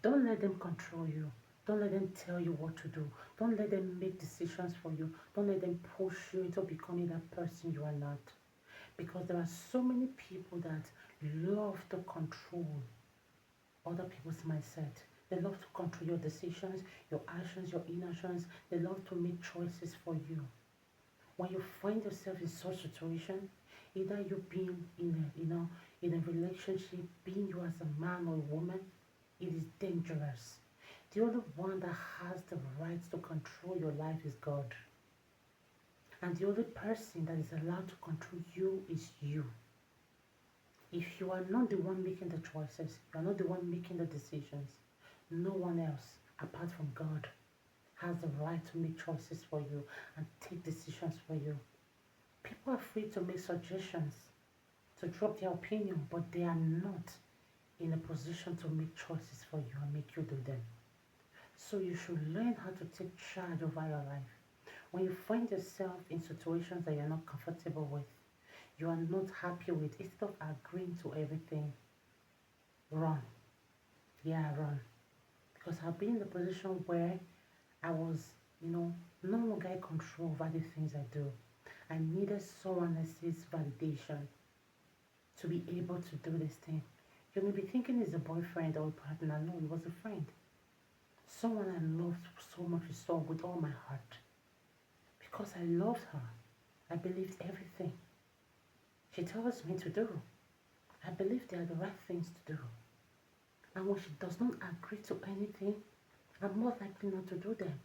Don't let them control you. Don't let them tell you what to do. Don't let them make decisions for you. Don't let them push you into becoming that person you are not. Because there are so many people that love to control other people's mindset. They love to control your decisions, your actions, your inactions. They love to make choices for you. When you find yourself in such situation, either you being in a relationship, being you as a man or a woman, it is dangerous. The only one that has the right to control your life is God. And the only person that is allowed to control you is you. If you are not the one making the choices, you are not the one making the decisions, no one else apart from God has the right to make choices for you and take decisions for you. People are free to make suggestions, to drop their opinion, but they are not in a position to make choices for you and make you do them. So you should learn how to take charge over your life. When you find yourself in situations that you're not comfortable with, you are not happy with, instead of agreeing to everything, run. Yeah, run. Because I've been in the position where I was, no longer in control over the things I do. I needed someone else's validation to be able to do this thing. You may be thinking it's a boyfriend or a partner. No, it was a friend. Someone I loved so much, so with all my heart. Because I loved her. I believed everything she tells me to do. I believe they are the right things to do. And when she does not agree to anything, I'm more likely not to do them.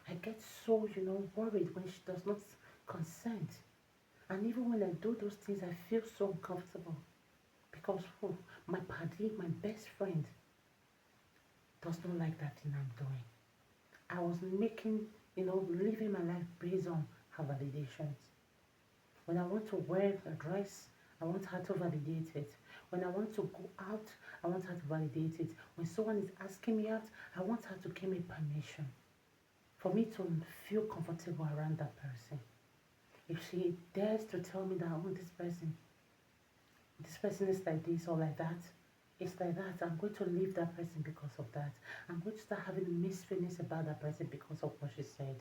I get so, worried when she does not consent. And even when I do those things, I feel so uncomfortable. Because my buddy, my best friend, does not like that thing I'm doing. I was making, living my life based on her validations. When I want to wear a dress, I want her to validate it. When I want to go out, I want her to validate it. When someone is asking me out, I want her to give me permission for me to feel comfortable around that person. If she dares to tell me that, oh, this person is like this or like that, it's like that, I'm going to leave that person because of that. I'm going to start having mixed feelings about that person because of what she said.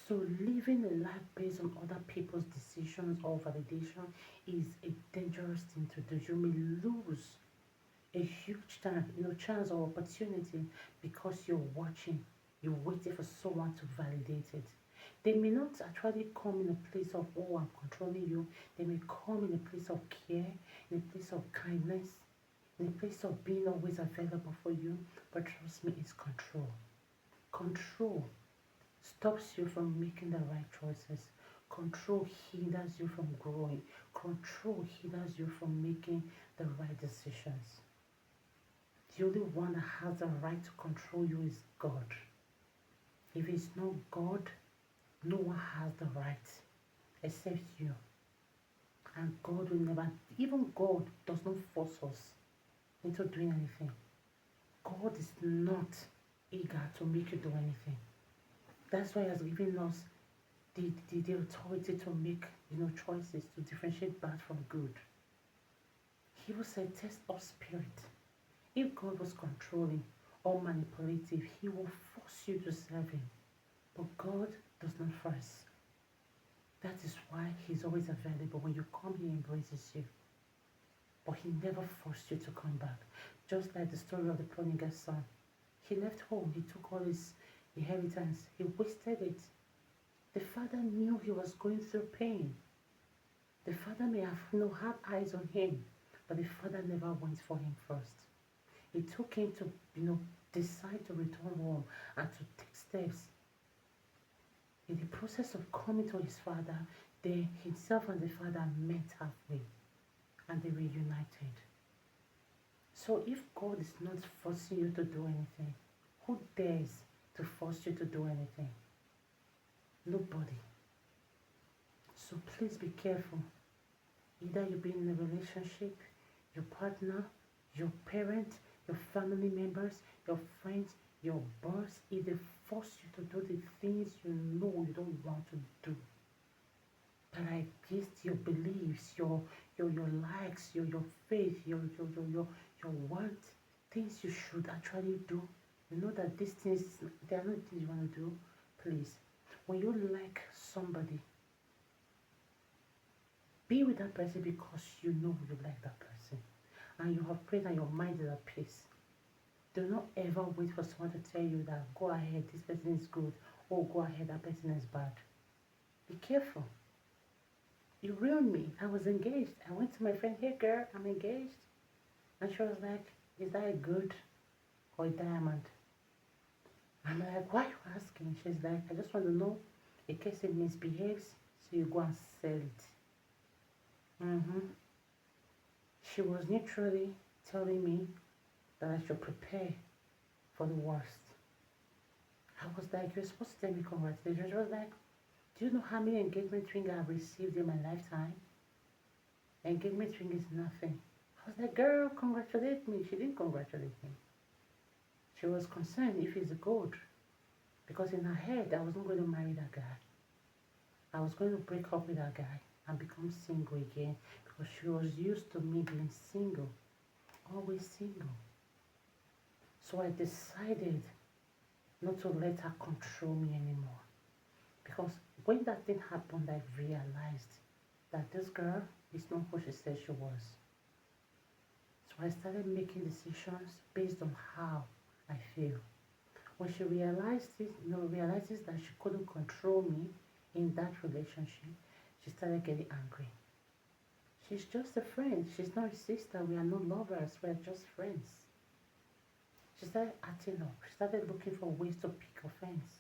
So living a life based on other people's decisions or validation is a dangerous thing to do. You may lose a huge chance or opportunity because you're watching, you're waiting for someone to validate it. They may not actually come in a place of, oh, I'm controlling you. They may come in a place of care, in a place of kindness, in a place of being always available for you. But trust me, it's control. Control stops you from making the right choices. Control hinders you from growing. Control hinders you from making the right decisions. The only one that has the right to control you is God. If it's not God, no one has the right except you. And God will never, even God does not force us into doing anything. God is not eager to make you do anything. That's why He has given us the authority to make choices to differentiate bad from good. He will say, test of spirit. If God was controlling or manipulative, He will force you to serve Him. But God does not force. That is why He's always available. When you come, He embraces you. But He never forced you to come back. Just like the story of the prodigal son. He left home. He took all his inheritance. He wasted it. The father knew he was going through pain. The father may have had eyes on him, but the father never went for him first. It took him to decide to return home and to take steps. In the process of coming to his father, himself and the father met halfway and they were united. So if God is not forcing you to do anything, who dares to force you to do anything? Nobody. So please be careful. Either you be in a relationship, your partner, your parent, your family members, your friends, your boss, if they force you to do the things you know you don't want to do, that are against your beliefs, your likes, your faith, your want, things you should actually do. You know that these things, they are not things you want to do. Please, when you like somebody, be with that person because you know you like that person. And you have prayed and your mind is at peace. Do not ever wait for someone to tell you that go ahead, this person is good, or go ahead, that person is bad. Be careful. You ruined me. I was engaged. I went to my friend, hey girl, I'm engaged. And she was like, is that a good or a diamond? I'm like, why are you asking? She's like, I just want to know in case it misbehaves, so you go and sell it. She was literally telling me that I should prepare for the worst. I was like, you're supposed to tell me congratulations. She was like, do you know how many engagement rings I've received in my lifetime? Engagement ring is nothing. I was like, girl, congratulate me. She didn't congratulate me. She was concerned if it's good. Because in her head, I wasn't going to marry that guy. I was going to break up with that guy and become single again. Because she was used to me being single. Always single. So I decided not to let her control me anymore. Because when that thing happened, I realized that this girl is not who she said she was. So I started making decisions based on how I feel. When she realized it, realizes that she couldn't control me in that relationship, she started getting angry. She's just a friend. She's not a sister. We are not lovers. We are just friends. She started acting up. She started looking for ways to pick offense.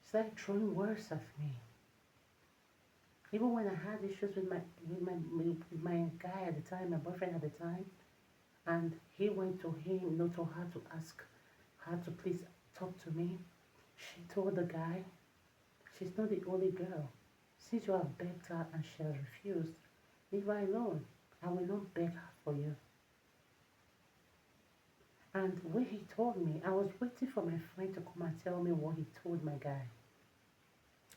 She started throwing words at me. Even when I had issues with my guy at the time, my boyfriend at the time, and he went to him, to her to ask her to please talk to me, she told the guy, she's not the only girl. Since you have begged her and she has refused, leave her alone. I will not beg her for you. And when he told me, I was waiting for my friend to come and tell me what he told my guy.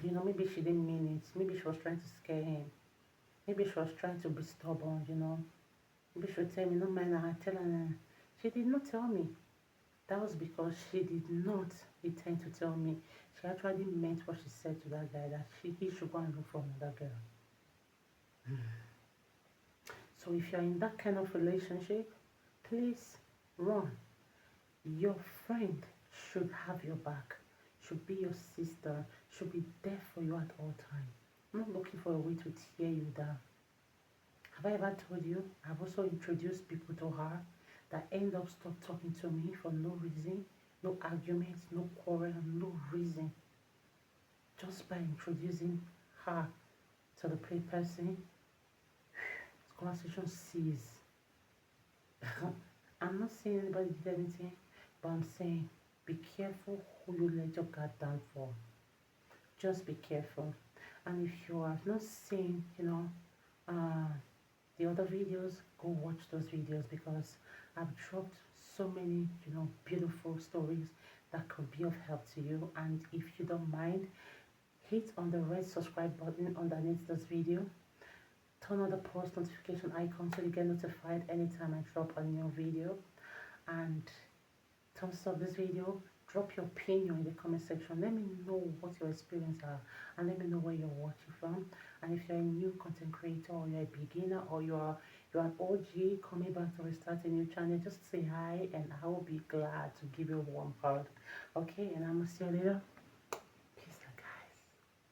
Maybe she didn't mean it. Maybe she was trying to scare him. Maybe she was trying to be stubborn. Maybe she would tell me, no man, I tell her. She did not tell me. That was because she did not intend to tell me. She actually meant what she said to that guy, that he should go and look for another girl. So if you're in that kind of relationship, please run. Your friend should have your back, should be your sister, should be there for you at all times. I'm not looking for a way to tear you down. Have I ever told you? I've also introduced people to her that end up stop talking to me for no reason, no arguments, no quarrel, no reason. Just by introducing her to the play person, conversation cease. I'm not saying anybody did anything, but I'm saying be careful who you let your guard down for. Just be careful. And if you have not seen, the other videos, go watch those videos because I've dropped so many, beautiful stories that could be of help to you. And if you don't mind, hit on the red subscribe button underneath this video. Turn on the post notification icon so you get notified anytime I drop a new video. And thumbs up this video. Drop your opinion in the comment section. Let me know what your experience are and let me know where you're watching from. And if you're a new content creator or you're a beginner or you're an OG coming back to restart a new channel, just say hi and I will be glad to give you a warm hug. Okay, and I'm gonna see you later.